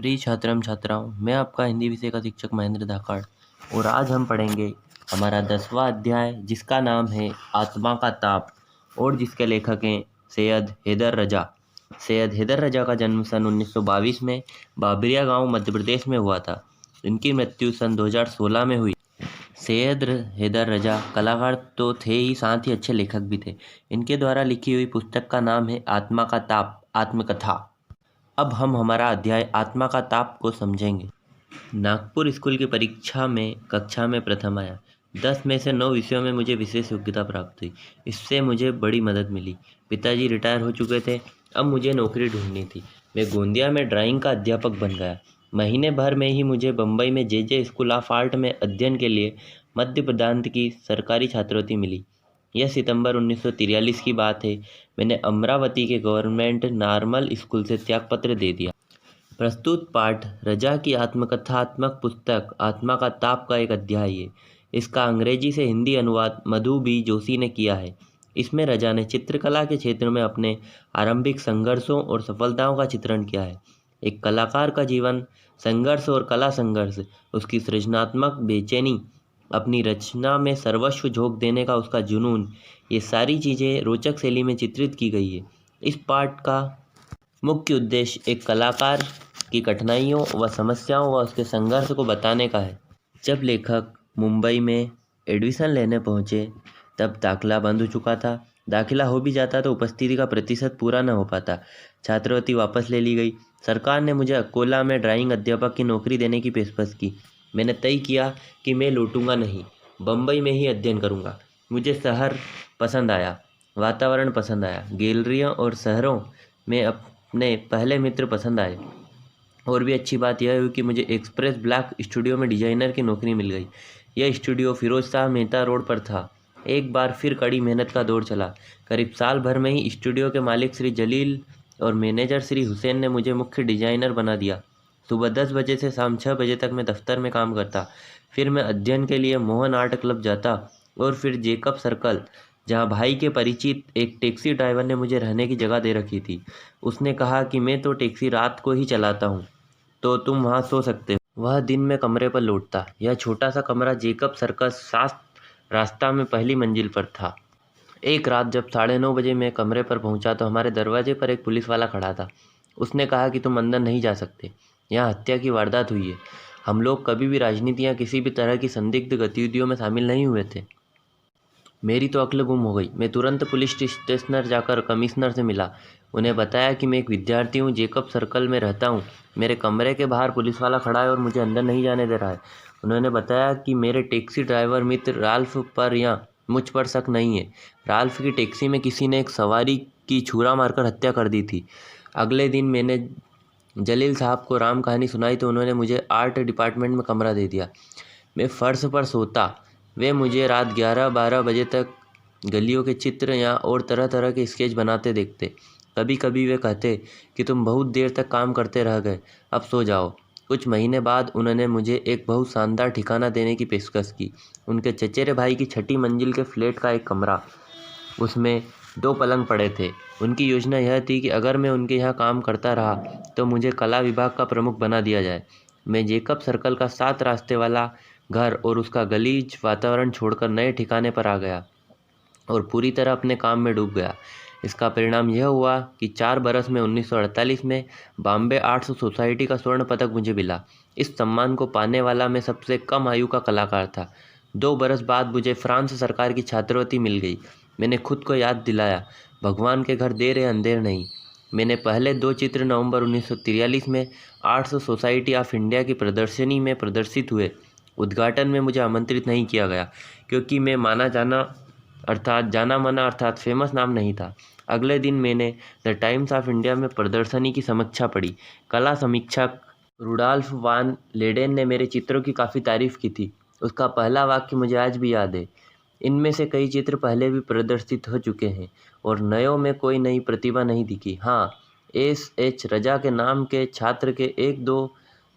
प्रिय छात्रम छात्राओं, मैं आपका हिंदी विषय का शिक्षक महेंद्र धाकड़ और आज हम पढ़ेंगे हमारा 10वां अध्याय जिसका नाम है आत्मा का ताप और जिसके लेखक हैं सैयद हैदर रजा। सैयद हैदर रजा का जन्म सन 1922 में बाबरिया गांव मध्य प्रदेश में हुआ था। इनकी मृत्यु सन 2016 में हुई। सैयद हैदर रजा कलाकार तो थे ही, साथ ही अच्छे लेखक भी थे। इनके द्वारा लिखी हुई पुस्तक का नाम है आत्मा का ताप आत्मकथा। अब हम हमारा अध्याय आत्मा का ताप को समझेंगे। नागपुर स्कूल की परीक्षा में कक्षा में प्रथम आया। 10 में से 9 विषयों में मुझे विशेष योग्यता प्राप्त हुई। इससे मुझे बड़ी मदद मिली। पिताजी रिटायर हो चुके थे, अब मुझे नौकरी ढूंढनी थी। मैं गोंदिया में ड्राइंग का अध्यापक बन गया। महीने भर में ही मुझे बम्बई में जे स्कूल ऑफ आर्ट में अध्ययन के लिए मध्य प्रांत की सरकारी छात्रवृत्ति मिली। यह सितंबर 1943 की बात है। मैंने अमरावती के गवर्नमेंट नॉर्मल स्कूल से त्यागपत्र दे दिया। प्रस्तुत पाठ रजा की आत्मकथात्मक पुस्तक आत्मा का ताप का एक अध्याय है। इसका अंग्रेजी से हिंदी अनुवाद मधु बी जोशी ने किया है। इसमें रजा ने चित्रकला के क्षेत्र में अपने आरंभिक संघर्षों और सफलताओं का चित्रण किया है। एक कलाकार का जीवन, संघर्ष और कला संघर्ष, उसकी सृजनात्मक बेचैनी, अपनी रचना में सर्वस्व झोंक देने का उसका जुनून, ये सारी चीज़ें रोचक शैली में चित्रित की गई है। इस पाठ का मुख्य उद्देश्य एक कलाकार की कठिनाइयों व समस्याओं व उसके संघर्ष को बताने का है। जब लेखक मुंबई में एडमिशन लेने पहुंचे तब दाखिला बंद हो चुका था। दाखिला हो भी जाता तो उपस्थिति का प्रतिशत पूरा न हो पाता। छात्रवृत्ति वापस ले ली गई। सरकार ने मुझे अकोला में ड्राइंग अध्यापक की नौकरी देने की पेशकश की। मैंने तय किया कि मैं लौटूंगा नहीं, बम्बई में ही अध्ययन करूंगा। मुझे शहर पसंद आया, वातावरण पसंद आया, गैलरियों और शहरों में अपने पहले मित्र पसंद आए। और भी अच्छी बात यह हुई कि मुझे एक्सप्रेस ब्लॉक स्टूडियो में डिजाइनर की नौकरी मिल गई। यह स्टूडियो फिरोज शाह मेहता रोड पर था। एक बार फिर कड़ी मेहनत का दौर चला। करीब साल भर में ही स्टूडियो के मालिक श्री जलील और मैनेजर श्री हुसैन ने मुझे मुख्य डिजाइनर बना दिया। सुबह 10 बजे से शाम 6 बजे तक मैं दफ्तर में काम करता। फिर मैं अध्ययन के लिए मोहन आर्ट क्लब जाता और फिर जेकब सर्कल, जहाँ भाई के परिचित एक टैक्सी ड्राइवर ने मुझे रहने की जगह दे रखी थी। उसने कहा कि मैं तो टैक्सी रात को ही चलाता हूँ, तो तुम वहाँ सो सकते हो। वह दिन में कमरे पर लौटता। यह छोटा सा कमरा जेकब सर्कस सात रास्ता में पहली मंजिल पर था। एक रात जब 9:30 बजे मैं कमरे पर पहुंचा तो हमारे दरवाजे पर एक पुलिस वाला खड़ा था। उसने कहा कि तुम अंदर नहीं जा सकते, यहाँ हत्या की वारदात हुई है। हम लोग कभी भी राजनीति या किसी भी तरह की संदिग्ध गतिविधियों में शामिल नहीं हुए थे। मेरी तो अक्ल गुम हो गई। मैं तुरंत पुलिस स्टेशन जाकर कमिश्नर से मिला। उन्हें बताया कि मैं एक विद्यार्थी हूँ, जेकब सर्कल में रहता हूँ। मेरे कमरे के बाहर पुलिस वाला खड़ा है और मुझे अंदर नहीं जाने दे रहा है। उन्होंने बताया कि मेरे टैक्सी ड्राइवर मित्र राल्फ पर या मुझ पर शक नहीं है। राल्फ की टैक्सी में किसी ने एक सवारी की छुरा मारकर हत्या कर दी थी। अगले दिन मैंने जलील साहब को राम कहानी सुनाई तो उन्होंने मुझे आर्ट डिपार्टमेंट में कमरा दे दिया। मैं फर्श पर सोता। वे मुझे रात 11-12 बजे तक गलियों के चित्र या और तरह तरह के स्केच बनाते देखते। कभी कभी वे कहते कि तुम बहुत देर तक काम करते रह गए, अब सो जाओ। कुछ महीने बाद उन्होंने मुझे एक बहुत शानदार ठिकाना देने की पेशकश की। उनके चचेरे भाई की 6ठी मंजिल के फ्लैट का एक कमरा, उसमें 2 पलंग पड़े थे। उनकी योजना यह थी कि अगर मैं उनके यहाँ काम करता रहा तो मुझे कला विभाग का प्रमुख बना दिया जाए। मैं जेकब सर्कल का 7 रास्ते वाला घर और उसका गलीज वातावरण छोड़कर नए ठिकाने पर आ गया और पूरी तरह अपने काम में डूब गया। इसका परिणाम यह हुआ कि 4 बरस में 1948 में बॉम्बे आर्ट्स सोसाइटी का स्वर्ण पदक मुझे मिला। इस सम्मान को पाने वाला मैं सबसे कम आयु का कलाकार था। 2 बरस बाद मुझे फ्रांस सरकार की छात्रवृत्ति मिल गई। मैंने खुद को याद दिलाया, भगवान के घर देर है अंधेर नहीं। मैंने पहले 2 चित्र नवंबर 1943 में आर्ट्स सोसाइटी ऑफ इंडिया की प्रदर्शनी में प्रदर्शित हुए। उद्घाटन में मुझे आमंत्रित नहीं किया गया क्योंकि मैं जाना माना अर्थात फेमस नाम नहीं था। अगले दिन मैंने द टाइम्स ऑफ इंडिया में प्रदर्शनी की समीक्षा पढ़ी। कला समीक्षक रुडॉल्फ वान लेडेन ने मेरे चित्रों की काफ़ी तारीफ की थी। उसका पहला वाक्य मुझे आज भी याद है, इनमें से कई चित्र पहले भी प्रदर्शित हो चुके हैं और नयों में कोई नई प्रतिभा नहीं दिखी। हाँ, एस.एच. रजा के नाम के छात्र के 1-2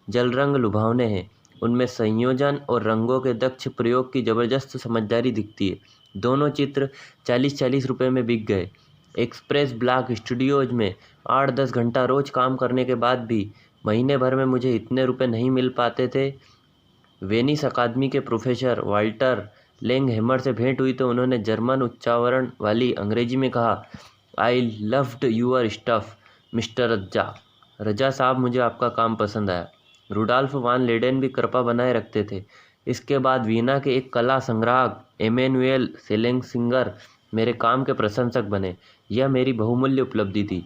जल रंग लुभावने हैं। उनमें संयोजन और रंगों के दक्ष प्रयोग की ज़बरदस्त समझदारी दिखती है। दोनों चित्र 40-40 रुपये में बिक गए। एक्सप्रेस ब्लॉक स्टूडियोज में 8-10 घंटा रोज काम करने के बाद भी महीने भर में मुझे इतने रुपए नहीं मिल पाते थे। वेनिस अकादमी के प्रोफेसर वाल्टर लेंगहैमर से भेंट हुई तो उन्होंने जर्मन उच्चारण वाली अंग्रेजी में कहा, I loved your stuff mister Razza. Raza साहब, मुझे आपका काम पसंद आया। रुडॉल्फ वान लेडेन भी कृपा बनाए रखते थे। इसके बाद वीना के एक कला संग्राहक एमेनुएल सेलेंसिंगर मेरे काम के प्रशंसक बने। यह मेरी बहुमूल्य उपलब्धि थी।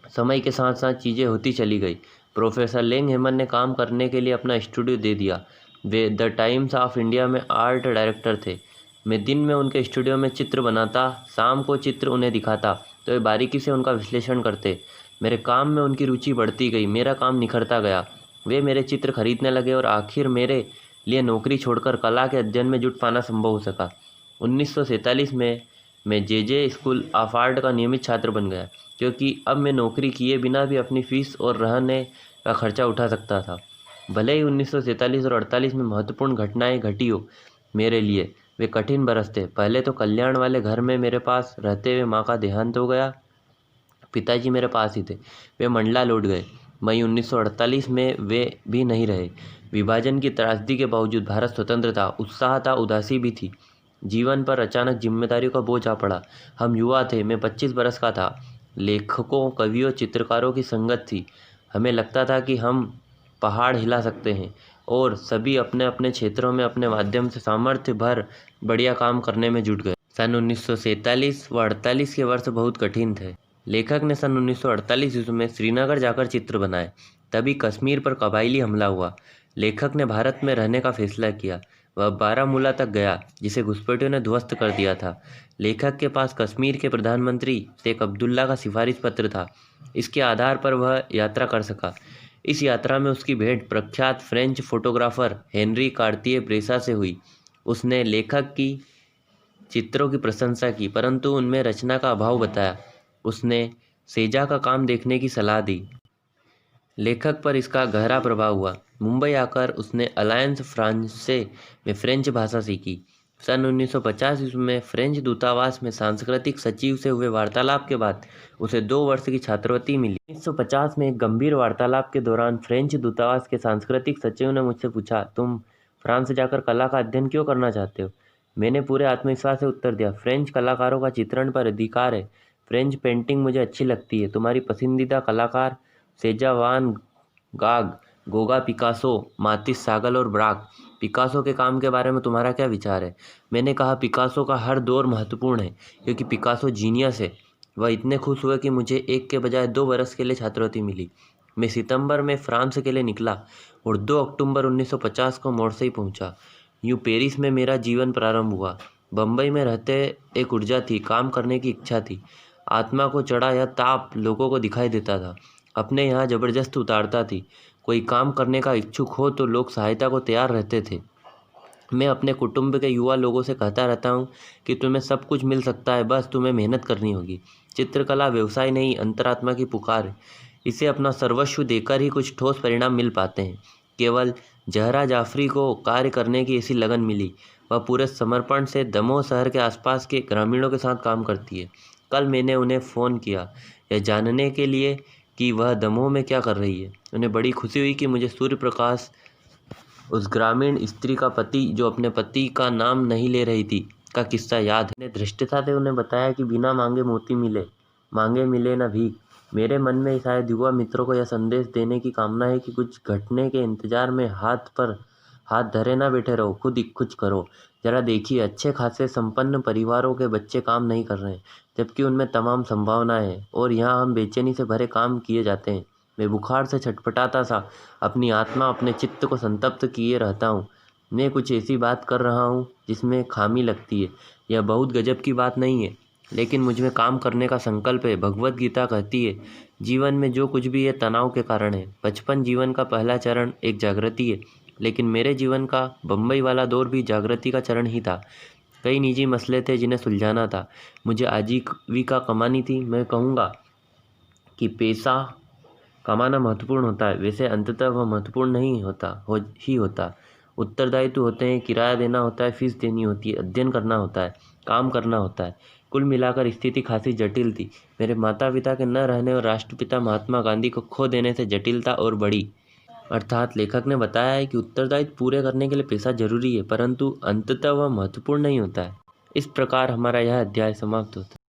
समय के साथ साथ चीज़ें होती चली गई। प्रोफेसर लेंगहैमर ने काम करने के लिए अपना स्टूडियो दे दिया। Way the times of India में आर्ट डायरेक्टर थे। मैं दिन में उनके स्टूडियो में चित्र बनाता, शाम को चित्र उन्हें दिखाता तो वे बारीकी से उनका विश्लेषण करते। मेरे काम में उनकी रुचि बढ़ती गई, मेरा काम निखरता गया। वे मेरे चित्र खरीदने लगे और आखिर मेरे लिए नौकरी छोड़कर कला के अध्ययन में जुट पाना संभव हो सका। 1947 में मैं जे स्कूल ऑफ आर्ट का नियमित छात्र बन गया, क्योंकि अब मैं नौकरी किए बिना भी अपनी फीस और रहने का खर्चा उठा सकता था। भले ही 1947 और 48 में महत्वपूर्ण घटनाएं घटी हो मेरे लिए, वे कठिन बरस थे। पहले तो कल्याण वाले घर में मेरे पास रहते हुए माँ का देहांत हो गया। पिताजी मेरे पास ही थे, वे मंडला लौट गए। मई 1948 में वे भी नहीं रहे। विभाजन की त्रासदी के बावजूद भारत स्वतंत्र था, उत्साह था, उदासी भी थी। जीवन पर अचानक जिम्मेदारियों का बोझ आ पड़ा। हम युवा थे, मैं 25 बरस का था। लेखकों, कवियों, चित्रकारों की संगत थी। हमें लगता था कि हम पहाड़ हिला सकते हैं और सभी अपने अपने क्षेत्रों में अपने माध्यम से सामर्थ्य भर बढ़िया काम करने में जुट गए। सन 1947 व 48 के वर्ष बहुत कठिन थे। लेखक ने सन 1948 ईस्वी में श्रीनगर जाकर चित्र बनाए। तभी कश्मीर पर कबायली हमला हुआ। लेखक ने भारत में रहने का फैसला किया। वह बारामूला तक गया, जिसे घुसपैठियों ने ध्वस्त कर दिया था। लेखक के पास कश्मीर के प्रधानमंत्री शेख अब्दुल्ला का सिफारिश पत्र था। इसके आधार पर वह यात्रा कर सका। इस यात्रा में उसकी भेंट प्रख्यात फ्रेंच फोटोग्राफर हेनरी कार्तिये ब्रेसा से हुई। उसने लेखक की चित्रों की प्रशंसा की, परंतु उनमें रचना का अभाव बताया। उसने सेजा का काम देखने की सलाह दी। लेखक पर इसका गहरा प्रभाव हुआ। मुंबई आकर उसने अलायंस फ्रांसे में फ्रेंच भाषा सीखी। सन 1950 ईस्वी में फ्रेंच दूतावास में सांस्कृतिक सचिव से हुए वार्तालाप के बाद उसे 2 वर्ष की छात्रवृत्ति मिली। 1950 में एक गंभीर वार्तालाप के दौरान फ्रेंच दूतावास के सांस्कृतिक सचिव ने मुझसे पूछा, तुम फ्रांस जाकर कला का अध्ययन क्यों करना चाहते हो? मैंने पूरे आत्मविश्वास से उत्तर दिया, फ्रेंच कलाकारों का चित्रण पर अधिकार है। फ्रेंच पेंटिंग मुझे अच्छी लगती है। तुम्हारी पसंदीदा कलाकार सेजा वान गाग, गोगा, पिकासो, मातिस, सागल और ब्राक। पिकासो के काम के बारे में तुम्हारा क्या विचार है? मैंने कहा, पिकासो का हर दौर महत्वपूर्ण है, क्योंकि पिकासो जीनियस है। वह इतने खुश हुए कि मुझे 1 के बजाय 2 वर्ष के लिए छात्रवृत्ति मिली। मैं सितंबर में फ्रांस के लिए निकला और 2 अक्टूबर 1950 को मोरसई पहुंचा। यूँ पेरिस में मेरा जीवन प्रारंभ हुआ। बम्बई में रहते एक ऊर्जा थी, काम करने की इच्छा थी। आत्मा को चढ़ा यह ताप लोगों को दिखाई देता था। अपने यहाँ जबरदस्त उतारता थी। कोई काम करने का इच्छुक हो तो लोग सहायता को तैयार रहते थे। मैं अपने कुटुंब के युवा लोगों से कहता रहता हूँ कि तुम्हें सब कुछ मिल सकता है, बस तुम्हें मेहनत करनी होगी। चित्रकला व्यवसाय नहीं, अंतरात्मा की पुकार है। इसे अपना सर्वस्व देकर ही कुछ ठोस परिणाम मिल पाते हैं। केवल जहरा जाफरी को कार्य करने की ऐसी लगन मिली। वह पूरे समर्पण से दमोह शहर के आसपास के ग्रामीणों के साथ काम करती है। कल मैंने उन्हें फ़ोन किया, यह जानने के लिए कि वह दमोह में क्या कर रही है। उन्हें बड़ी खुशी हुई कि मुझे सूर्य प्रकाश, उस ग्रामीण स्त्री का पति जो अपने पति का नाम नहीं ले रही थी, का किस्सा याद है। मैंने धृष्टता से उन्हें बताया कि बिना मांगे मोती मिले, मांगे मिले न भीख। मेरे मन में शायद युवा मित्रों को यह संदेश देने की कामना है कि कुछ घटने के इंतजार में हाथ पर हाथ धरे ना बैठे रहो, खुद कुछ करो। जरा देखिए, अच्छे खासे संपन्न परिवारों के बच्चे काम नहीं कर रहे हैं, जबकि उनमें तमाम संभावनाएं हैं, और यहाँ हम बेचैनी से भरे काम किए जाते हैं। मैं बुखार से छटपटाता सा अपनी आत्मा, अपने चित्त को संतप्त किए रहता हूँ। मैं कुछ ऐसी बात कर रहा हूँ जिसमें खामी लगती है। यह बहुत गजब की बात नहीं है, लेकिन मुझ में काम करने का संकल्प है। भगवत गीता कहती है, जीवन में जो कुछ भी है तनाव के कारण है। बचपन जीवन का पहला चरण एक जागृति है, लेकिन मेरे जीवन का बम्बई वाला दौर भी जागृति का चरण ही था। कई निजी मसले थे जिन्हें सुलझाना था, मुझे आजीविका कमानी थी। मैं कहूँगा कि पैसा कमाना महत्वपूर्ण होता है, वैसे अंततः वह महत्वपूर्ण नहीं होता। उत्तरदायित्व होते हैं, किराया देना होता है, फीस देनी होती है, अध्ययन करना होता है, काम करना होता है। कुल मिलाकर स्थिति खासी जटिल थी। मेरे माता पिता के न रहने और राष्ट्रपिता महात्मा गांधी को खो देने से जटिलता और बढ़ी। अर्थात लेखक ने बताया है कि उत्तरदायित्व पूरे करने के लिए पैसा जरूरी है, परंतु अंततः वह महत्वपूर्ण नहीं होता है। इस प्रकार हमारा यह अध्याय समाप्त होता है।